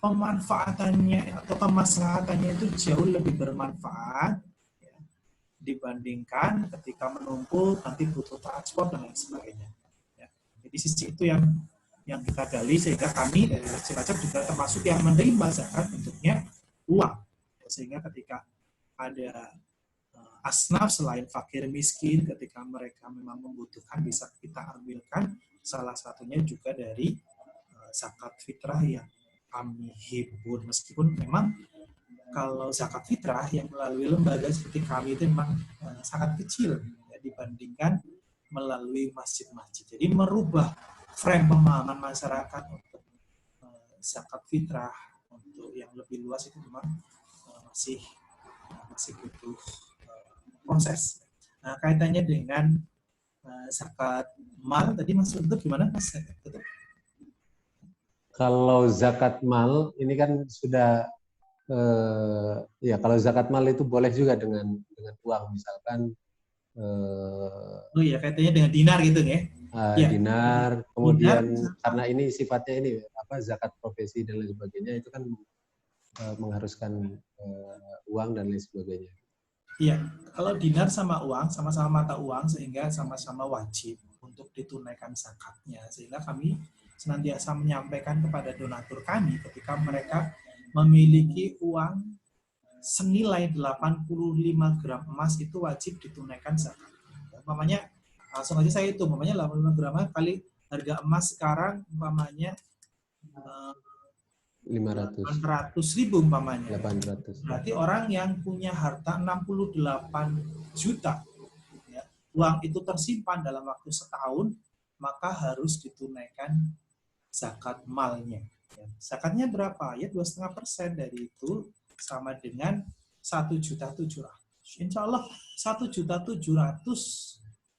pemanfaatannya atau kemaslahatannya itu jauh lebih bermanfaat ya, dibandingkan ketika menumpuk nanti butuh transport dan lain sebagainya. Ya. Jadi sisi itu yang kita gali sehingga kami dari Cilacap juga termasuk yang menerima zakat bentuknya uang. Sehingga ketika ada asnaf selain fakir miskin ketika mereka memang membutuhkan bisa kita ambilkan, salah satunya juga dari zakat fitrah yang kami himpun. Meskipun memang kalau zakat fitrah yang melalui lembaga seperti kami itu memang sangat kecil ya, dibandingkan melalui masjid-masjid. Jadi merubah frame pemahaman masyarakat untuk zakat fitrah untuk yang lebih luas itu memang masih butuh proses. Nah, kaitannya dengan zakat mal tadi Mas Betul gimana Mas? Betul. Kalau zakat mal ini kan sudah ya kalau zakat mal itu boleh juga dengan uang misalkan. Oh iya kaitannya dengan dinar gitu ya? Ya. Dinar, kemudian dinar, karena ini sifatnya ini apa zakat profesi dan lain sebagainya itu kan mengharuskan uang dan lain sebagainya. Iya, kalau dinar sama uang, sama-sama mata uang, sehingga sama-sama wajib untuk ditunaikan zakatnya. Sehingga kami senantiasa menyampaikan kepada donatur kami ketika mereka memiliki uang senilai 85 gram emas itu wajib ditunaikan zakat. Umpamanya Langsung aja saya hitung, umpamanya 85 gram kali harga emas sekarang umpamanya 800.000 umpamanya. 800. Berarti orang yang punya harta 68 juta, ya, uang itu tersimpan dalam waktu setahun, maka harus ditunaikan zakat malnya. Ya. Zakatnya berapa? Ya 2,5% dari itu sama dengan 1.700.000. Insya Allah 1.700.000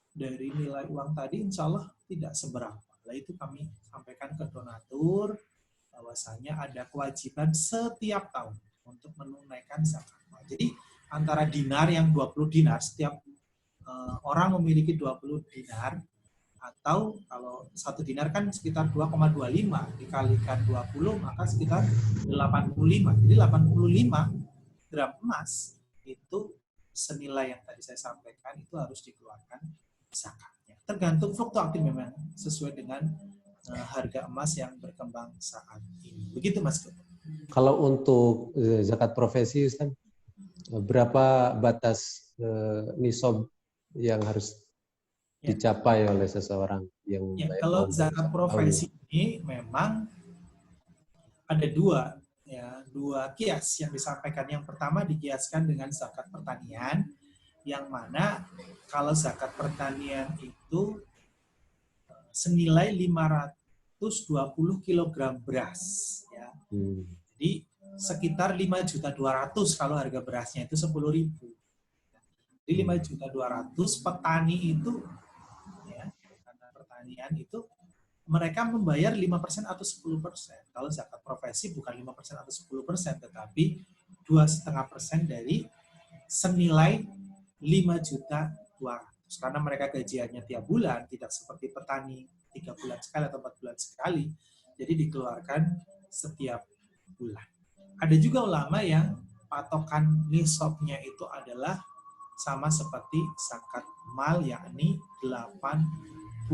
dari nilai uang tadi insya Allah tidak seberapa. Nah, itu kami sampaikan ke donatur bahwasanya ada kewajiban setiap tahun untuk menunaikan zakat mal. Jadi antara dinar yang 20 dinar, setiap orang memiliki 20 dinar, atau kalau satu dinar kan sekitar 2,25 dikalikan 20 maka sekitar 85. Jadi 85 gram emas itu senilai yang tadi saya sampaikan itu harus dikeluarkan zakatnya. Tergantung fluktuatif memang sesuai dengan harga emas yang berkembang saat ini. Begitu Mas. Kalau untuk zakat profesi Ustaz, berapa batas nisab yang harus dicapai oleh seseorang yang kalau zakat profesi ini memang ada dua kias yang disampaikan. Yang pertama dikiaskan dengan zakat pertanian, yang mana kalau zakat pertanian itu senilai 520 kg beras, ya. Jadi sekitar 5.200.000 kalau harga berasnya itu 10.000. Jadi 5.200.000 petani itu, ya, karena pertanian itu mereka membayar 5% atau 10%. Kalau zakat profesi bukan 5% atau 10%, tetapi 2,5% dari senilai 5.200.000. Karena mereka gajiannya tiap bulan, tidak seperti petani 3 bulan sekali atau 4 bulan sekali. Jadi dikeluarkan setiap bulan. Ada juga ulama yang patokan nisabnya itu adalah sama seperti zakat mal, yakni 85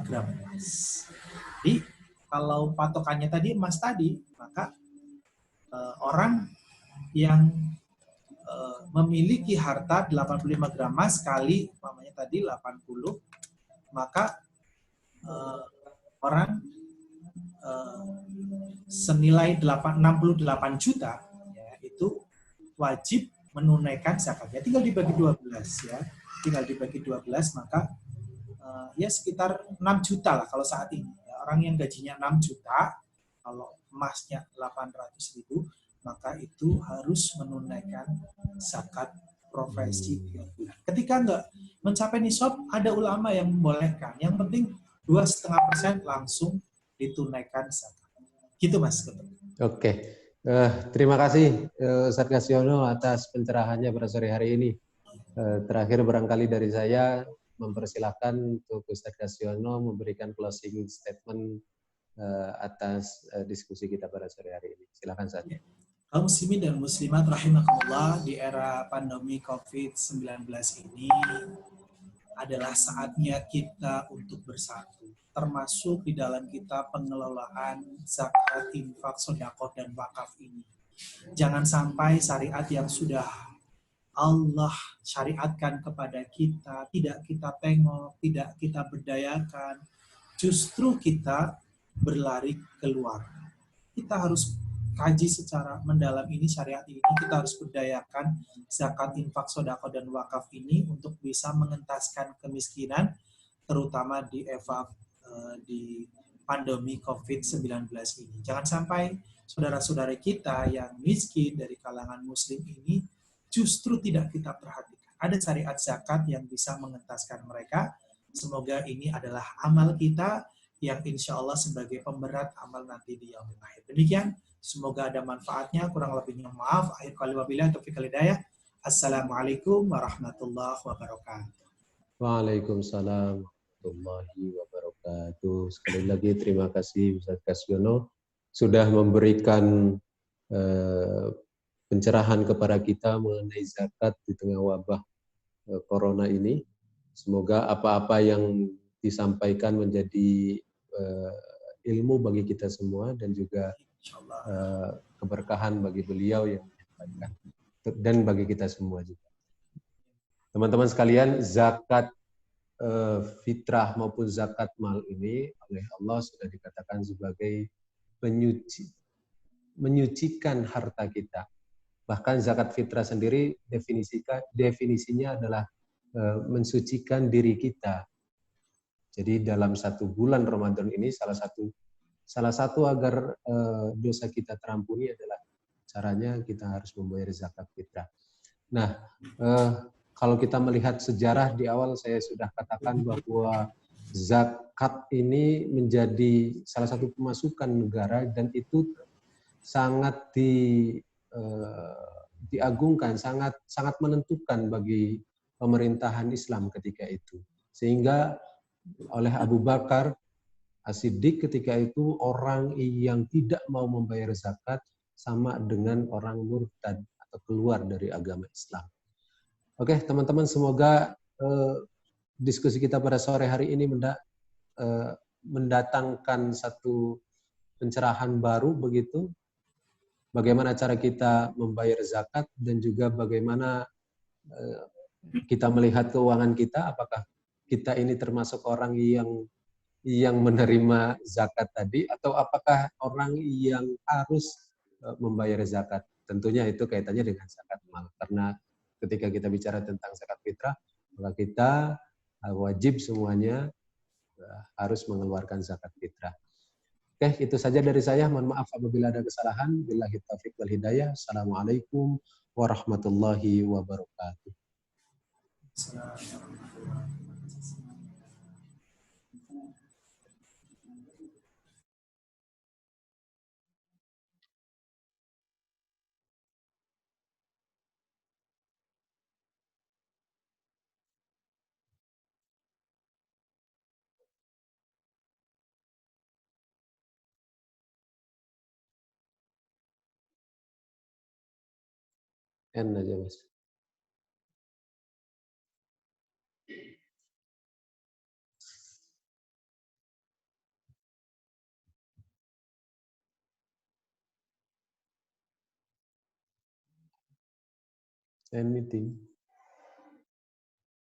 gram emas. Jadi kalau patokannya tadi emas tadi, maka orang yang memiliki harta 85 gram emas kali namanya tadi 80, maka orang senilai 68 juta, ya, itu wajib menunaikan zakatnya. Tinggal dibagi 12, ya. Tinggal dibagi 12, maka ya sekitar 6 juta lah kalau saat ini. Ya, orang yang gajinya 6 juta, kalau emasnya 800.000, maka itu harus menunaikan zakat profesi tiap bulan. Ketika nggak mencapai nisab, ada ulama yang membolehkan. Yang penting 2,5% langsung ditunaikan zakat. Gitu Mas. Oke. Terima kasih Ustaz Kasyono atas pencerahannya pada sore hari ini. Terakhir barangkali dari saya mempersilahkan untuk Ustaz Kasyono memberikan closing statement atas diskusi kita pada sore hari ini. Silakan saja. Kaum muslimin dan muslimat rahimakumullah, di era pandemi COVID-19 ini adalah saatnya kita untuk bersatu, termasuk di dalam kita pengelolaan zakat, infak, sedekah, dan wakaf ini. Jangan sampai syariat yang sudah Allah syariatkan kepada kita tidak kita tengok, tidak kita berdayakan, justru kita berlari keluar. Kita harus kaji secara mendalam ini syariat ini, kita harus berdayakan zakat, infak, sedekah, dan wakaf ini untuk bisa mengentaskan kemiskinan, terutama di pandemi COVID-19 ini. Jangan sampai saudara-saudara kita yang miskin dari kalangan muslim ini justru tidak kita perhatikan. Ada syariat zakat yang bisa mengentaskan mereka. Semoga ini adalah amal kita yang insya Allah sebagai pemberat amal nanti di yaumil akhir. Demikian, semoga ada manfaatnya. Kurang lebihnya maaf. Akhir kali wabillahi taufiq wal hidayah. Assalamualaikum warahmatullahi wabarakatuh. Waalaikumsalam warahmatullahi wabarakatuh. Sekali lagi terima kasih Ustaz Kasyono sudah memberikan pencerahan kepada kita mengenai zakat di tengah wabah corona ini. Semoga apa-apa yang disampaikan menjadi ilmu bagi kita semua dan juga keberkahan bagi beliau yang menyampaikan dan bagi kita semua juga. Teman-teman sekalian, zakat fitrah maupun zakat mal ini oleh Allah sudah dikatakan sebagai menyucikan harta kita. Bahkan zakat fitrah sendiri definisinya adalah mensucikan diri kita. Jadi dalam satu bulan Ramadan ini salah satu agar dosa kita terampuni adalah caranya kita harus membayar zakat fitrah. Nah, kalau kita melihat sejarah di awal saya sudah katakan bahwa zakat ini menjadi salah satu pemasukan negara dan itu sangat diagungkan, sangat menentukan bagi pemerintahan Islam ketika itu. Sehingga oleh Abu Bakar As-Siddiq ketika itu orang yang tidak mau membayar zakat sama dengan orang murtad atau keluar dari agama Islam. Oke, teman-teman, semoga diskusi kita pada sore hari ini mendatangkan satu pencerahan baru begitu. Bagaimana cara kita membayar zakat dan juga bagaimana kita melihat keuangan kita, apakah kita ini termasuk orang yang menerima zakat tadi atau apakah orang yang harus membayar zakat. Tentunya itu kaitannya dengan zakat mal. Karena ketika kita bicara tentang zakat fitrah, maka kita wajib semuanya harus mengeluarkan zakat fitrah. Oke, itu saja dari saya. Mohon maaf apabila ada kesalahan. Billahi taufiq wal hidayah. Assalamualaikum warahmatullahi wabarakatuh. N aja, Mas. End meeting.